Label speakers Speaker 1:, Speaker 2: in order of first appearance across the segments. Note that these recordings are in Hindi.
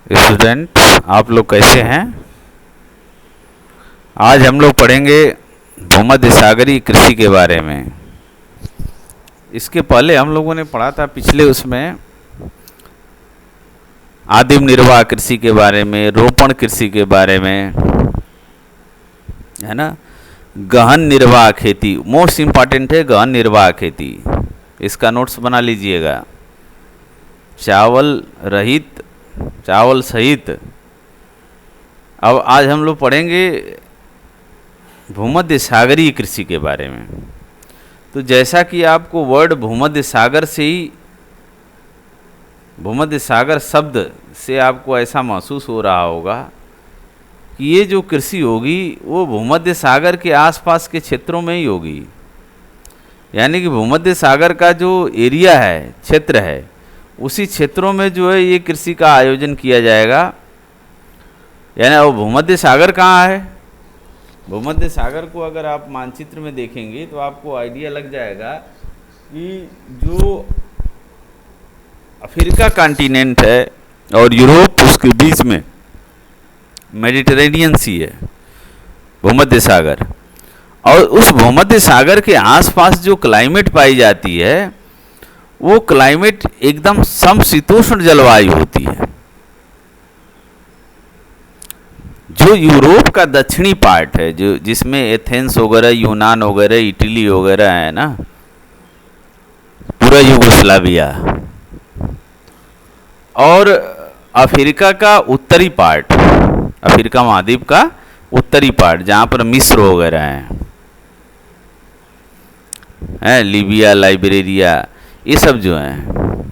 Speaker 1: स्टूडेंट, आप लोग कैसे हैं? आज हम लोग पढ़ेंगे भूमध्य सागरीय कृषि के बारे में। इसके पहले हम लोगों ने पढ़ा था पिछले उसमें आदिम निर्वाह कृषि के बारे में, रोपण कृषि के बारे में, है ना। गहन निर्वाह खेती मोस्ट इम्पॉर्टेंट है, गहन निर्वाह खेती। इसका नोट्स बना लीजिएगा। चावल सहित। अब आज हम लोग पढ़ेंगे भूमध्य सागरीय कृषि के बारे में। तो जैसा कि आपको वर्ड भूमध्य सागर से ही, भूमध्य सागर शब्द से आपको ऐसा महसूस हो रहा होगा कि ये जो कृषि होगी वो भूमध्य सागर के आसपास के क्षेत्रों में ही होगी। यानी कि भूमध्य सागर का जो एरिया है, क्षेत्र है, उसी क्षेत्रों में जो है ये कृषि का आयोजन किया जाएगा। यानी वो भूमध्य सागर कहाँ है? भूमध्य सागर को अगर आप मानचित्र में देखेंगे तो आपको आइडिया लग जाएगा कि जो अफ्रीका कॉन्टिनेंट है और यूरोप, उसके बीच में मेडिटेरेनियन सी है भूमध्य सागर। और उस भूमध्य सागर के आसपास जो क्लाइमेट पाई जाती है वो क्लाइमेट एकदम समशीतोष्ण जलवायु होती है। जो यूरोप का दक्षिणी पार्ट है, जो जिसमें एथेंस वगैरह, यूनान वगैरह, इटली वगैरह है ना, पूरा यूगोस्लाविया, और अफ्रीका का उत्तरी पार्ट, अफ्रीका महाद्वीप का उत्तरी पार्ट, जहाँ पर मिस्र वगैरह है, लीबिया, लाइबेरिया, ये सब जो हैं,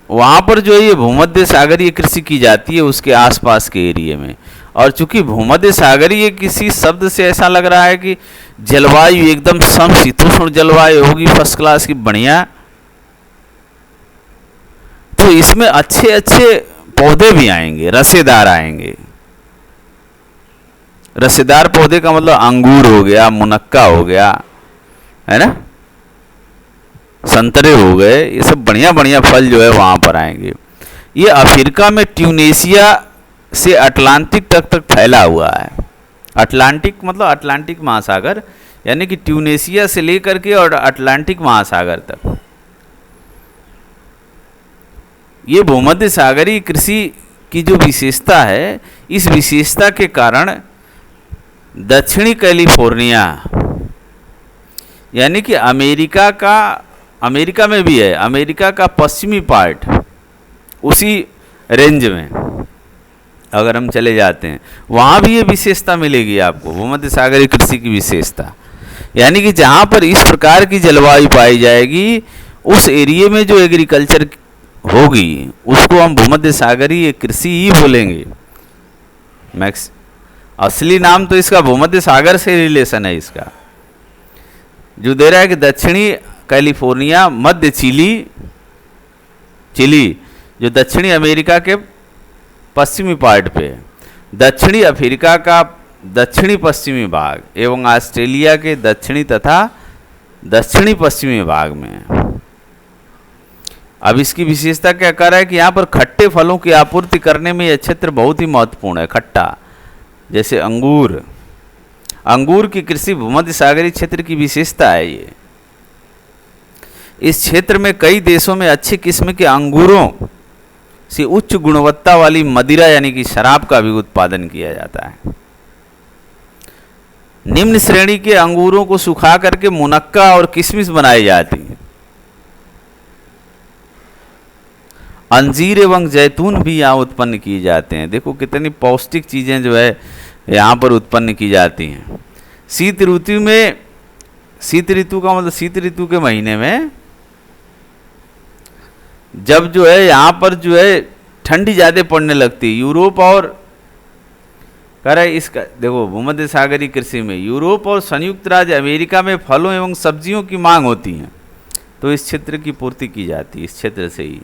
Speaker 1: वहाँ पर जो है ये भूमध्य सागरीय कृषि की जाती है उसके आसपास के एरिया में। और चूंकि भूमध्य सागरीय किसी शब्द से ऐसा लग रहा है कि जलवायु एकदम समशीतोष्ण जलवायु होगी, फर्स्ट क्लास की, बढ़िया। तो इसमें अच्छे अच्छे पौधे भी आएंगे, रसेदार आएंगे। रसेदार पौधे का मतलब अंगूर हो गया, मुनक्का हो गया, है ना, संतरे हो गए, ये सब बढ़िया बढ़िया फल जो है वहाँ पर आएंगे। ये अफ्रीका में ट्यूनेशिया से अटलांटिक तक फैला हुआ है। अटलांटिक मतलब अटलांटिक महासागर, यानी कि ट्यूनेशिया से लेकर के और अटलांटिक महासागर तक। ये भूमध्य सागरीय कृषि की जो विशेषता है, इस विशेषता के कारण दक्षिणी कैलिफोर्निया, यानी कि अमेरिका में भी है, अमेरिका का पश्चिमी पार्ट, उसी रेंज में अगर हम चले जाते हैं वहाँ भी ये विशेषता मिलेगी आपको, भूमध्य सागरीय कृषि की विशेषता। यानी कि जहाँ पर इस प्रकार की जलवायु पाई जाएगी, उस एरिया में जो एग्रीकल्चर होगी उसको हम भूमध्य सागरीय कृषि ही बोलेंगे। मैक्स असली नाम तो इसका भूमध्य सागर से रिलेशन है इसका, जो दे रहा है कि दक्षिणी कैलिफोर्निया, मध्य चिली जो दक्षिणी अमेरिका के पश्चिमी पार्ट पे, दक्षिणी अफ्रीका का दक्षिणी पश्चिमी भाग एवं ऑस्ट्रेलिया के दक्षिणी तथा दक्षिणी पश्चिमी भाग में। अब इसकी विशेषता क्या कर रहा है कि यहाँ पर खट्टे फलों की आपूर्ति करने में यह क्षेत्र बहुत ही महत्वपूर्ण है। खट्टा, जैसे अंगूर की कृषि भूमध्य सागरीय क्षेत्र की विशेषता है। ये इस क्षेत्र में कई देशों में अच्छी किस्म के अंगूरों से उच्च गुणवत्ता वाली मदिरा यानी कि शराब का भी उत्पादन किया जाता है। निम्न श्रेणी के अंगूरों को सुखा करके मुनक्का और किशमिश बनाई जाती है। अंजीर एवं जैतून भी यहाँ उत्पन्न किए जाते हैं। देखो कितनी पौष्टिक चीजें जो है यहाँ पर उत्पन्न की जाती हैं। शीत ऋतु का मतलब शीत ऋतु के महीने में जब जो है यहाँ पर जो है ठंडी ज़्यादा पड़ने लगती है, यूरोप और कह रहा है इसका, देखो भूमध्य सागरीय कृषि में यूरोप और संयुक्त राज्य अमेरिका में फलों एवं सब्जियों की मांग होती है, तो इस क्षेत्र की पूर्ति की जाती है, इस क्षेत्र से ही,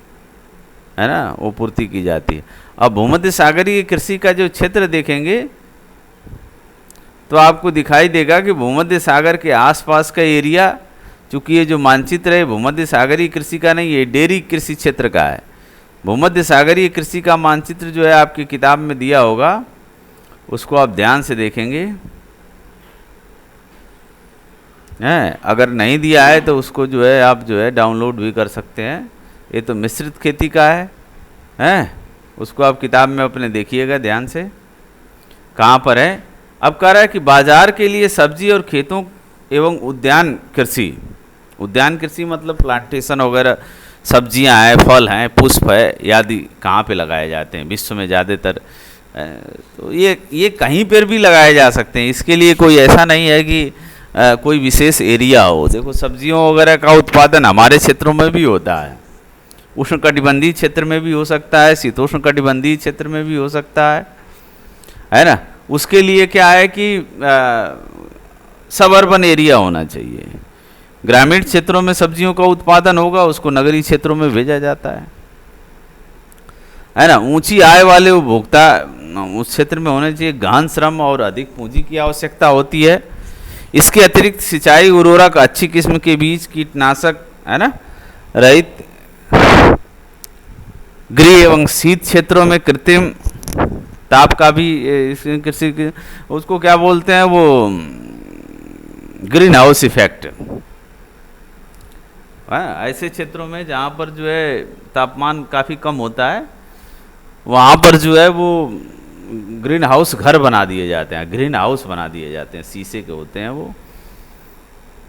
Speaker 1: है ना, वो पूर्ति की जाती है। अब भूमध्य सागरीय कृषि का जो क्षेत्र देखेंगे तो आपको दिखाई देगा कि भूमध्य सागर के आसपास का एरिया, चूँकि ये जो मानचित्र है भूमध्य सागरीय कृषि का नहीं, ये डेयरी कृषि क्षेत्र का है, भूमध्य सागरीय कृषि का मानचित्र जो है आपकी किताब में दिया होगा, उसको आप ध्यान से देखेंगे। हैं, अगर नहीं दिया है तो उसको जो है आप जो है डाउनलोड भी कर सकते हैं। ये तो मिश्रित खेती का है, हैं, उसको आप किताब में अपने देखिएगा ध्यान से, कहाँ पर है। अब कह रहा है कि बाजार के लिए सब्जी और खेतों एवं उद्यान कृषि मतलब प्लांटेशन वगैरह, सब्जियां हैं, फल हैं, पुष्प है आदि कहाँ पे लगाए जाते हैं विश्व में ज़्यादातर। तो ये कहीं पर भी लगाए जा सकते हैं, इसके लिए कोई ऐसा नहीं है कि कोई विशेष एरिया हो। देखो सब्जियों वगैरह का उत्पादन हमारे क्षेत्रों में भी होता है, उष्णकटिबंधीय क्षेत्र में भी हो सकता है, शीतोष्णकटिबंधीय क्षेत्र में भी हो सकता है ना। उसके लिए क्या है कि सब अर्बन एरिया होना चाहिए। ग्रामीण क्षेत्रों में सब्जियों का उत्पादन होगा, उसको नगरीय क्षेत्रों में भेजा जाता है ना। ऊंची आय वाले उपभोक्ता उस क्षेत्र में होने चाहिए। गहन श्रम और अधिक पूंजी की आवश्यकता होती है। इसके अतिरिक्त सिंचाई, उर्वरक, अच्छी किस्म के बीज, कीटनाशक, है ना, रहित गृह एवं शीत क्षेत्रों में कृत्रिम ताप का भी कृषि उसको क्या बोलते हैं, वो ग्रीन हाउस इफेक्ट। ऐसे क्षेत्रों में जहाँ पर जो है तापमान काफ़ी कम होता है, वहाँ पर जो है वो ग्रीन हाउस घर बना दिए जाते हैं, ग्रीन हाउस बना दिए जाते हैं, शीशे के होते हैं वो।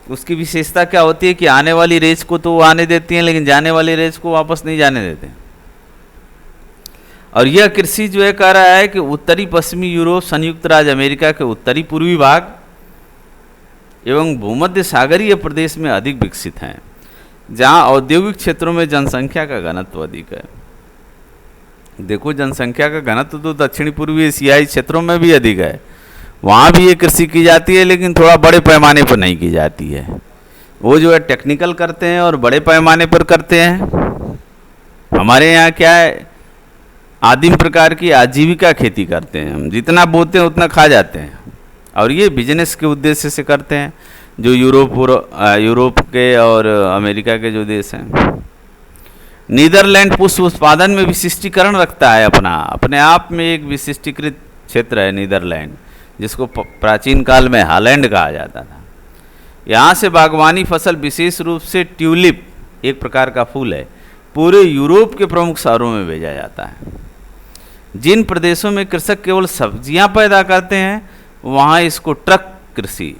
Speaker 1: उसकी विशेषता क्या होती है कि आने वाली रेस को तो वो आने देती हैं, लेकिन जाने वाली रेस को वापस नहीं जाने देते। और यह कृषि जो है कह रहा है कि उत्तरी पश्चिमी यूरोप, संयुक्त राज्य अमेरिका के उत्तरी पूर्वी भाग एवं भूमध्य सागरीय प्रदेश में अधिक विकसित हैं, जहां औद्योगिक क्षेत्रों में जनसंख्या का घनत्व अधिक है। देखो जनसंख्या का घनत्व तो दक्षिणी पूर्वी एशियाई क्षेत्रों में भी अधिक है, वहाँ भी ये कृषि की जाती है, लेकिन थोड़ा बड़े पैमाने पर नहीं की जाती है। वो जो है टेक्निकल करते हैं और बड़े पैमाने पर करते हैं। हमारे यहाँ क्या है, आदिम प्रकार की आजीविका खेती करते हैं, हम जितना बोते हैं उतना खा जाते हैं, और ये बिजनेस के उद्देश्य से करते हैं। जो यूरोप के और अमेरिका के जो देश हैं। नीदरलैंड पुष्प उत्पादन में विशिष्टीकरण रखता है, अपने आप में एक विशिष्टीकृत क्षेत्र है नीदरलैंड, जिसको प्राचीन काल में हॉलैंड कहा जाता था। यहाँ से बागवानी फसल, विशेष रूप से ट्यूलिप एक प्रकार का फूल है, पूरे यूरोप के प्रमुख शहरों में भेजा जाता है। जिन प्रदेशों में कृषक केवल सब्जियां पैदा करते हैं, वहाँ इसको ट्रक कृषि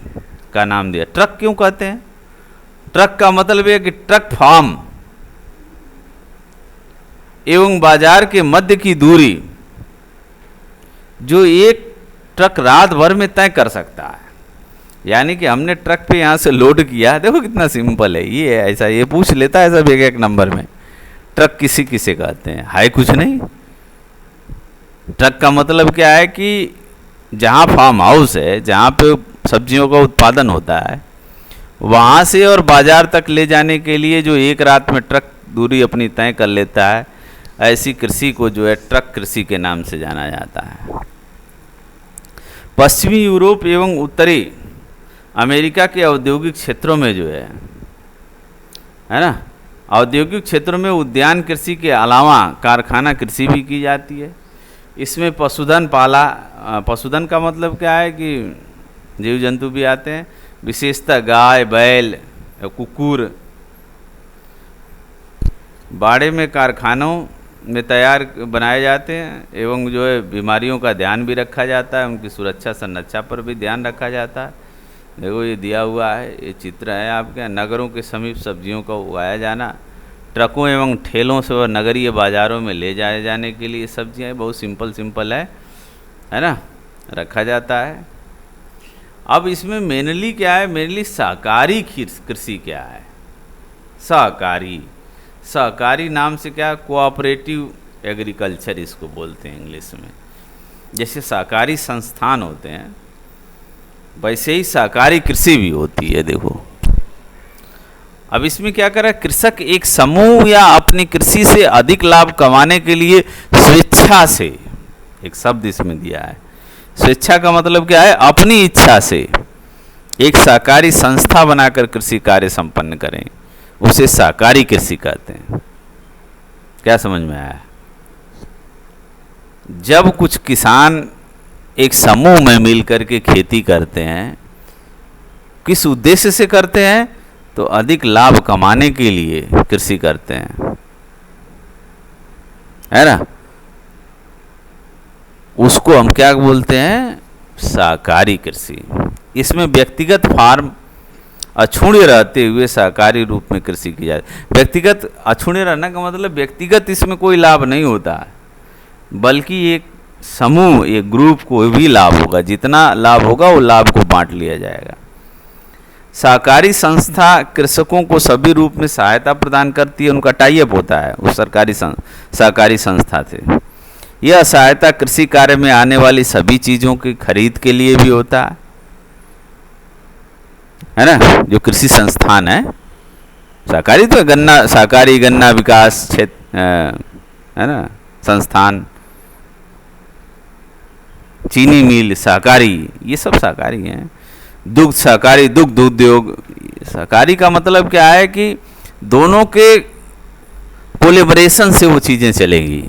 Speaker 1: का नाम दिया। ट्रक क्यों कहते हैं? ट्रक का मतलब है कि ट्रक फार्म एवं बाजार के मध्य की दूरी जो एक ट्रक रात भर में तय कर सकता है। यानी कि हमने ट्रक पे यहाँ से लोड किया, देखो कितना सिंपल है ये, ऐसा ये पूछ लेता है सब एक नंबर में। ट्रक किसे कहते हैं, हाय कुछ नहीं। ट्रक का मतलब क्या है कि जहाँ फार्म हाउस है, जहाँ पे सब्जियों का उत्पादन होता है, वहाँ से और बाजार तक ले जाने के लिए जो एक रात में ट्रक दूरी अपनी तय कर लेता है, ऐसी कृषि को जो है ट्रक कृषि के नाम से जाना जाता है। पश्चिमी यूरोप एवं उत्तरी अमेरिका के औद्योगिक क्षेत्रों में जो है ना, औद्योगिक क्षेत्रों में उद्यान कृषि के अलावा कारखाना कृषि भी की जाती है। इसमें पशुधन पशुधन का मतलब क्या है कि जीव जंतु भी आते हैं, विशेषतः गाय, बैल, कुकुर। बाड़े में कारखानों में तैयार बनाए जाते हैं एवं जो है बीमारियों का ध्यान भी रखा जाता है, उनकी सुरक्षा संरक्षा पर भी ध्यान रखा जाता है। देखो ये दिया हुआ है, ये चित्र है आपके। नगरों के समीप सब्जियों का उगाया जाना, ट्रकों एवं ठेलों से वह नगरीय बाज़ारों में ले जाए जाने के लिए सब्जियाँ बहुत सिंपल है ना, रखा जाता है। अब इसमें मेनली क्या है, मेनली सहकारी कृषि क्या है। सहकारी नाम से क्या, कोऑपरेटिव एग्रीकल्चर इसको बोलते हैं इंग्लिश में। जैसे सहकारी संस्थान होते हैं, वैसे ही सहकारी कृषि भी होती है। देखो अब इसमें क्या कर रहा है, कृषक एक समूह या अपनी कृषि से अधिक लाभ कमाने के लिए स्वेच्छा से, एक शब्द इसमें दिया है, स्वेच्छा का मतलब क्या है, अपनी इच्छा से एक सहकारी संस्था बनाकर कृषि कार्य संपन्न करें, उसे सहकारी कृषि कहते हैं। क्या समझ में आया? जब कुछ किसान एक समूह में मिल करके खेती करते हैं, किस उद्देश्य से करते हैं? तो अधिक लाभ कमाने के लिए कृषि करते हैं, है ना? उसको हम क्या बोलते हैं? सहकारी कृषि। इसमें व्यक्तिगत फार्म अछूण्य रहते हुए सहकारी रूप में कृषि की जाती है। व्यक्तिगत अछूण्य रहने का मतलब व्यक्तिगत इसमें कोई लाभ नहीं होता है, बल्कि एक समूह, एक ग्रुप को भी लाभ होगा। जितना लाभ होगा वो लाभ को बांट लिया जाएगा। सहकारी संस्था कृषकों को सभी रूप में सहायता प्रदान करती है। उनका टाई अप होता है उस सहकारी संस्था से। यह सहायता कृषि कार्य में आने वाली सभी चीज़ों की खरीद के लिए भी होता है ना? जो कृषि संस्थान है सहकारी, तो गन्ना सहकारी गन्ना विकास क्षेत्र है ना, संस्थान, चीनी मिल सहकारी, ये सब सहकारी हैं। दुग्ध सहकारी, दुग्ध उद्योग। सहकारी का मतलब क्या है कि दोनों के कोलेबरेशन से वो चीज़ें चलेंगी।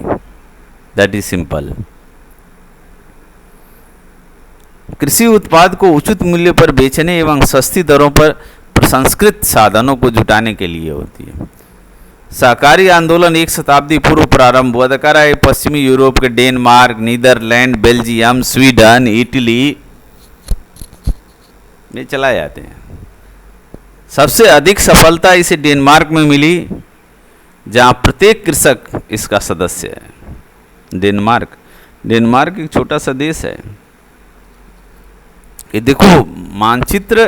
Speaker 1: That is simple. कृषि उत्पाद को उचित मूल्य पर बेचने एवं सस्ती दरों पर प्रसंस्कृत साधनों को जुटाने के लिए होती है। सहकारी आंदोलन 1 शताब्दी पूर्व प्रारंभ हुआ था। पश्चिमी यूरोप के Denmark, Netherlands, Belgium, Sweden, Italy में चलाए जाते हैं। सबसे अधिक सफलता इसे डेनमार्क में मिली, जहां प्रत्येक कृषक इसका सदस्य है। डेनमार्क एक छोटा सा देश है। ये देखो, मानचित्र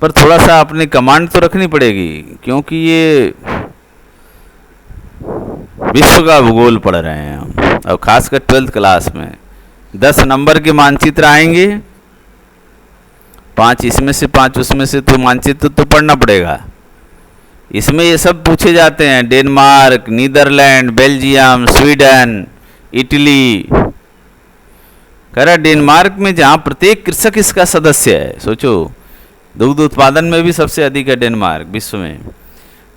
Speaker 1: पर थोड़ा सा अपनी कमांड तो रखनी पड़ेगी, क्योंकि ये विश्व का भूगोल पढ़ रहे हैं हम, और खासकर 12th क्लास में 10 नंबर के मानचित्र आएंगे, 5 इसमें से 5 उसमें से, तो मानचित्र तो पढ़ना पड़ेगा। इसमें ये सब पूछे जाते हैं। Denmark, Netherlands, Belgium, Sweden, Italy. कह रहा डेनमार्क में जहाँ प्रत्येक कृषक इसका सदस्य है। सोचो, दुग्ध उत्पादन में भी सबसे अधिक है डेनमार्क विश्व में।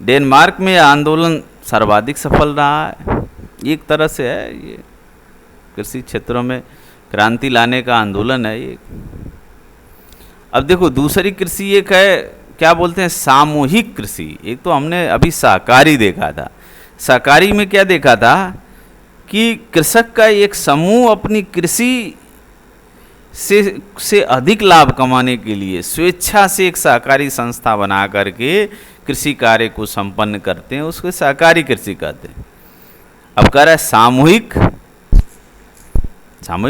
Speaker 1: डेनमार्क में आंदोलन सर्वाधिक सफल रहा है। एक तरह से है ये कृषि क्षेत्रों में क्रांति लाने का आंदोलन है ये। अब देखो, दूसरी कृषि एक है, क्या बोलते हैं, सामूहिक कृषि। एक तो हमने अभी सहकारी देखा था। सहकारी में क्या देखा था कि कृषक का एक समूह अपनी कृषि से अधिक लाभ कमाने के लिए स्वेच्छा से एक सहकारी संस्था बना करके कृषि कार्य को संपन्न करते हैं, उसको सहकारी कृषि कहते हैं। अब कह रहा है सामूहिक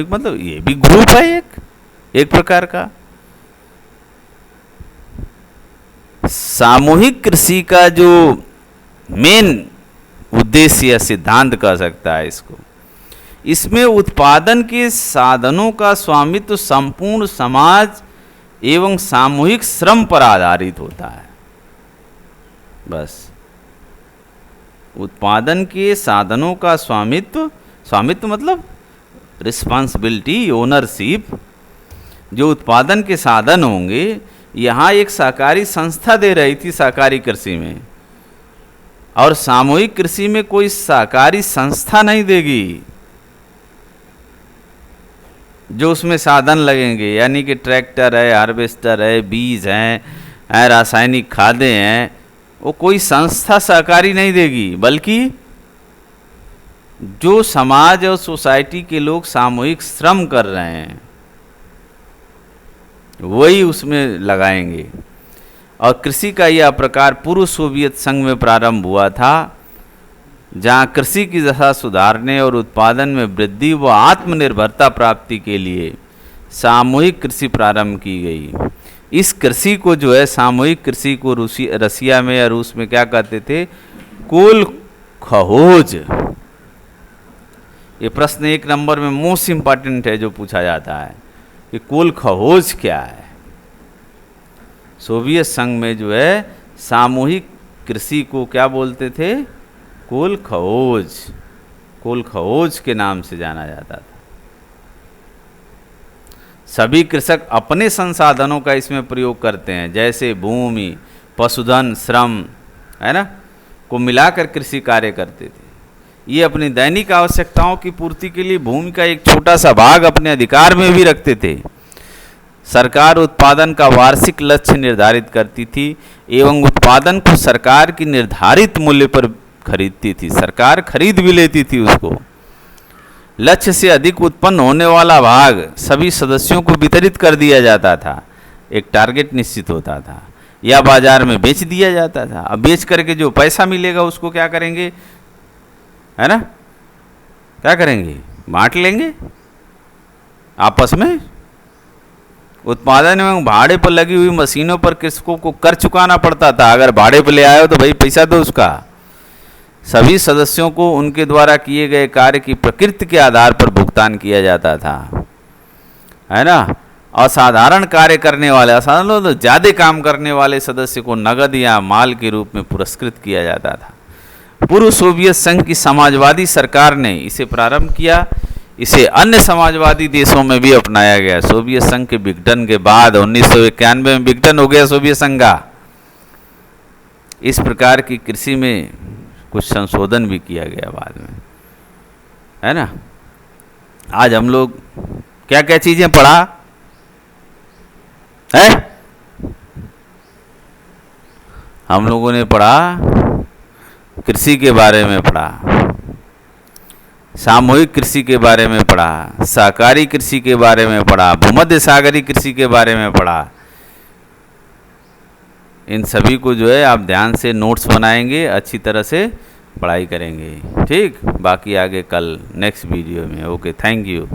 Speaker 1: मतलब ये भी ग्रुप है एक प्रकार का। सामूहिक कृषि का जो मेन उद्देश्य या सिद्धांत कह सकता है इसको, इसमें उत्पादन के साधनों का स्वामित्व संपूर्ण समाज एवं सामूहिक श्रम पर आधारित होता है। बस, उत्पादन के साधनों का स्वामित्व मतलब रिस्पॉन्सिबिलिटी, ओनरशिप। जो उत्पादन के साधन होंगे, यहाँ एक सहकारी संस्था दे रही थी सहकारी कृषि में, और सामूहिक कृषि में कोई सहकारी संस्था नहीं देगी। जो उसमें साधन लगेंगे, यानी कि ट्रैक्टर है, हार्वेस्टर है, बीज हैं, रासायनिक खादें हैं, वो कोई संस्था सहकारी नहीं देगी, बल्कि जो समाज और सोसाइटी के लोग सामूहिक श्रम कर रहे हैं वही उसमें लगाएंगे। और कृषि का यह प्रकार पूर्व सोवियत संघ में प्रारंभ हुआ था, जहां कृषि की दशा सुधारने और उत्पादन में वृद्धि व आत्मनिर्भरता प्राप्ति के लिए सामूहिक कृषि प्रारंभ की गई। इस कृषि को जो है, सामूहिक कृषि को रसिया में या रूस में क्या कहते थे? कोलखोज। ये प्रश्न 1 नंबर में मोस्ट इंपॉर्टेंट है जो पूछा जाता है कि कोलखोज क्या है। सोवियत संघ में जो है सामूहिक कृषि को क्या बोलते थे? कोलखोज के नाम से जाना जाता था। सभी कृषक अपने संसाधनों का इसमें प्रयोग करते हैं, जैसे भूमि, पशुधन, श्रम, है ना, को मिलाकर कृषि कार्य करते थे। ये अपनी दैनिक आवश्यकताओं की पूर्ति के लिए भूमि का एक छोटा सा भाग अपने अधिकार में भी रखते थे। सरकार उत्पादन का वार्षिक लक्ष्य निर्धारित करती थी एवं उत्पादन को सरकार की निर्धारित मूल्य पर खरीदती थी। सरकार खरीद भी लेती थी उसको। लक्ष्य से अधिक उत्पन्न होने वाला भाग सभी सदस्यों को वितरित कर दिया जाता था। एक टारगेट निश्चित होता था, या बाजार में बेच दिया जाता था। अब बेच करके जो पैसा मिलेगा उसको क्या करेंगे, है ना, क्या करेंगे, बांट लेंगे आपस में। उत्पादन एवं भाड़े पर लगी हुई मशीनों पर कृषकों को कर चुकाना पड़ता था। अगर भाड़े पर ले आए हो तो भाई पैसा दो उसका। सभी सदस्यों को उनके द्वारा किए गए कार्य की प्रकृति के आधार पर भुगतान किया जाता था, है ना। असाधारण कार्य करने वाले, असाधारण तो ज़्यादा काम करने वाले सदस्य को नगद या माल के रूप में पुरस्कृत किया जाता था। पूर्व सोवियत संघ की समाजवादी सरकार ने इसे प्रारंभ किया। इसे अन्य समाजवादी देशों में भी अपनाया गया। सोवियत संघ के विघटन के बाद 1991 में विघटन हो गया सोवियत संघ का। इस प्रकार की कृषि में कुछ संशोधन भी किया गया बाद में, है ना। आज हम लोग क्या क्या चीजें पढ़ा है, हम लोगों ने पढ़ा, कृषि के बारे में पढ़ा, सामूहिक कृषि के बारे में पढ़ा, सहकारी कृषि के बारे में पढ़ा, भूमध्य सागरीय कृषि के बारे में पढ़ा। इन सभी को जो है आप ध्यान से नोट्स बनाएंगे, अच्छी तरह से पढ़ाई करेंगे, ठीक। बाकी आगे कल नेक्स्ट वीडियो में। Okay, thank you.